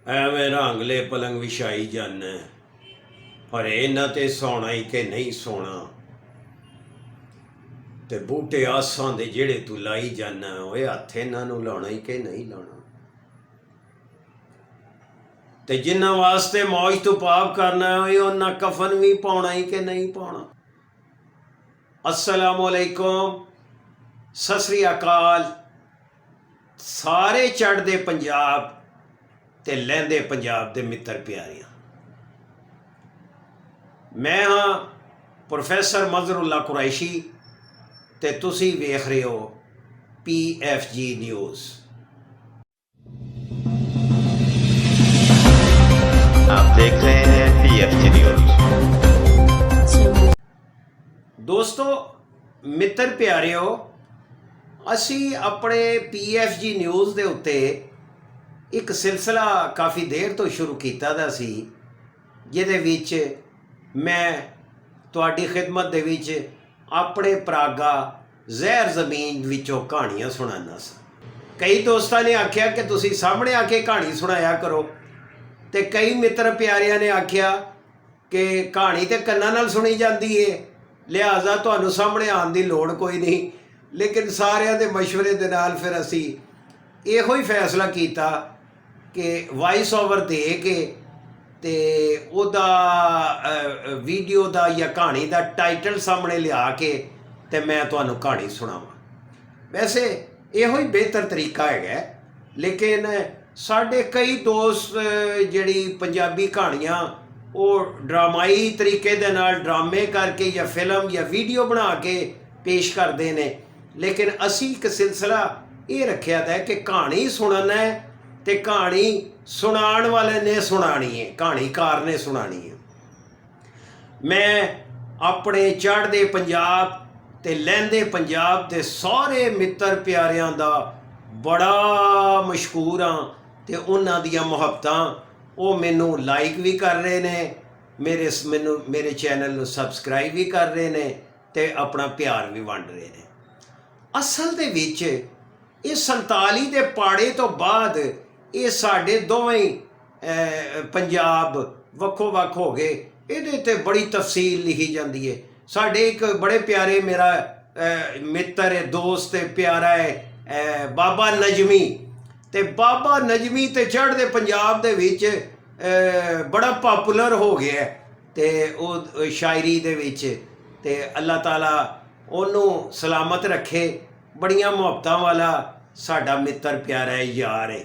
ਐਵੇਂ ਰੰਗਲੇ ਪਲੰਗ ਵਿਛਾਈ ਜਾਨਾ ਪਰ ਇਹਨਾਂ ਤੇ ਸੌਣਾ ਹੀ ਕਿ ਨਹੀਂ ਸੌਣਾ। ਤੇ ਬੂਟੇ ਆਸਾਂ ਦੇ ਜਿਹੜੇ ਤੂੰ ਲਾਈ ਜਾਨਾ ਓਏ ਹੱਥ ਇਹਨਾਂ ਨੂੰ ਲਾਉਣਾ ਹੀ ਕਿ ਨਹੀਂ ਲਾਉਣਾ। ਤੇ ਜਿਨ੍ਹਾਂ ਵਾਸਤੇ ਮੌਜ ਤੋਂ ਪਾਪ ਕਰਨਾ ਓਏ ਉਹਨਾਂ ਕਫਨ ਵੀ ਪਾਉਣਾ ਹੀ ਕਿ ਨਹੀਂ ਪਾਉਣਾ। अस्सलामु अलैकुम, सत श्री अकाल। सारे चढ़दे पंजाब ते लहंदे पंजाब दे मित्र प्यारियां, मैं हाँ प्रोफैसर मजहरुल्ला कुरैशी ते तुसी वेख रहे हो PFG न्यूज़। आप देख रहे हैं PFG न्यूज़। दोस्तों मित्र प्यारिओ, असी अपने PFG न्यूज़ दे उत्ते एक सिलसिला काफ़ी देर तो शुरू कीता दा सी, जिहदे विच मैं तुहाडी खिदमत दे विच अपने परागा जहर ज़मीन विचों कहानियां सुणाना सा। कई दोस्तों ने आख्या कि तुसी सामने आके कहानी सुनाया करो, ते कई मित्र प्यारियां ने आख्या कि कहानी तो कन्नां नाल सुनी जाती है, लिहाजा तुहानू सामने आने की लोड़ कोई नहीं। लेकिन सारिਆਂ ਦੇ मशवरे ਦੇ ਨਾਲ फिर असी ਇਹੋ ही फैसला किया कि वॉइस ओवर दे के ते ਉਹਦਾ वीडियो ਦਾ या कहानी ਦਾ टाइटल सामने लिया के ते मैं ਤੁਹਾਨੂੰ कहानी सुनावां। वैसे ਇਹੋ ही बेहतर तरीका है, लेकिन साढ़े कई दोस्त ਜਿਹੜੀ पंजाबी कहानियां वो ड्रामाई तरीके दे नाल ड्रामे करके या फिल्म या वीडियो बना के पेश करते हैं। लेकिन असी एक सिलसिला ये रखा था कि कहानी सुनना है तो कहानी सुनाण वाले ने सुनानी है, कहानीकार ने सुनानी है। मैं अपने चढ़दे पंजाब ते लहंदे पंजाब के सारे मित्र प्यारियां दा बड़ा मशहूर हाँ, ते उन्हां दियां मुहब्बतां वो मैनू लाइक भी कर रहे हैं, मेरे चैनल नू सबसक्राइब भी कर रहे हैं, तो अपना प्यार भी वंड रहे हैं। असल दे विच ये 47 दे पाड़े तो बाद ये साढ़े दोवें पंजाब वक्खो वक् हो गए। ये ते बड़ी तफसील लिखी जाती है। साढ़े एक बड़े प्यारे मेरा मित्र है, दोस्त है, प्यारा है बाबा नजमी। ते बाबा नजमी ते चढ़दे पंजाब दे विच बड़ा पॉपुलर हो गया है, ते वो शायरी दे विच, ते अल्लाह ताला ओनू सलामत रखे। बड़ियां मुहब्बतां वाला साडा मित्र प्यारा है, यार है।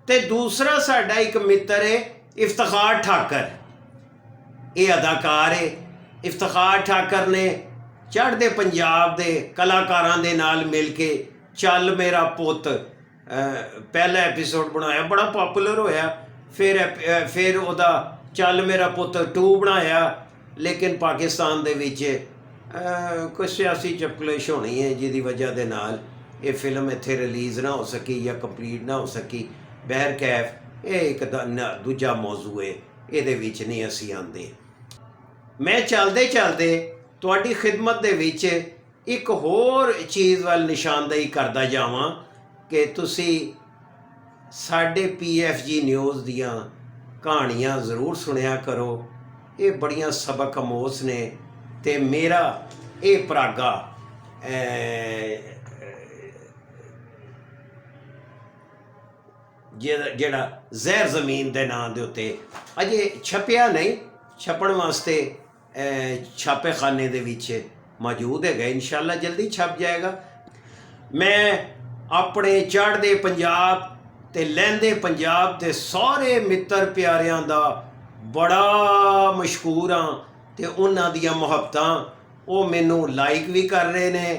ते दूसरा साडा एक मित्र है इफ्तिखार ठाकर, ये अदाकार है। इफ्तिखार ठाकर ने चढ़दे पंजाब दे कलाकारां दे नाल मिल के चल मेरा पुत पहला एपीसोड बनाया, बड़ा पॉपुलर होया। फिर उहदा चल मेरा पुत 2 बनाया, लेकिन पाकिस्तान दे विच कोई सियासी चपकलेश होनी है जिहदी वजह दे नाल ये फिल्म इत्थे रिलीज़ ना हो सकी या कंप्लीट ना हो सकी। बहरकैफ ये एक दूजा मौजू है, इहदे विच नहीं असी आंदे। मैं चलदे चलदे तुहाडी खिदमत दे विच एक होर चीज़ वाल निशानदेही करदा जावां कि तुसी साढ़े PFG न्यूज़ दियां कहानियां ज़रूर सुनिया करो। ये बड़ियां सबक अमोस ने, ते मेरा ये परागा जेड़ा जहर ज़मीन के नाम के उत्ते अजे छपया नहीं, छपण वास्ते छापे खाने दे विच मौजूद है, इंशाअल्लाह जल्दी छप जाएगा। मैं अपने चढ़दे पंजाब ते लहंदे पंजाब के सारे मित्र प्यारियां दा बड़ा मशहूर हाँ, ते उन्हां दियां मुहब्बतां वो मैनू लाइक भी कर रहे हैं,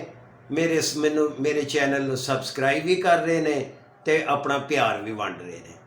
मेरे चैनल नू सबसक्राइब भी कर रहे हैं, तो अपना प्यार भी वंड रहे हैं।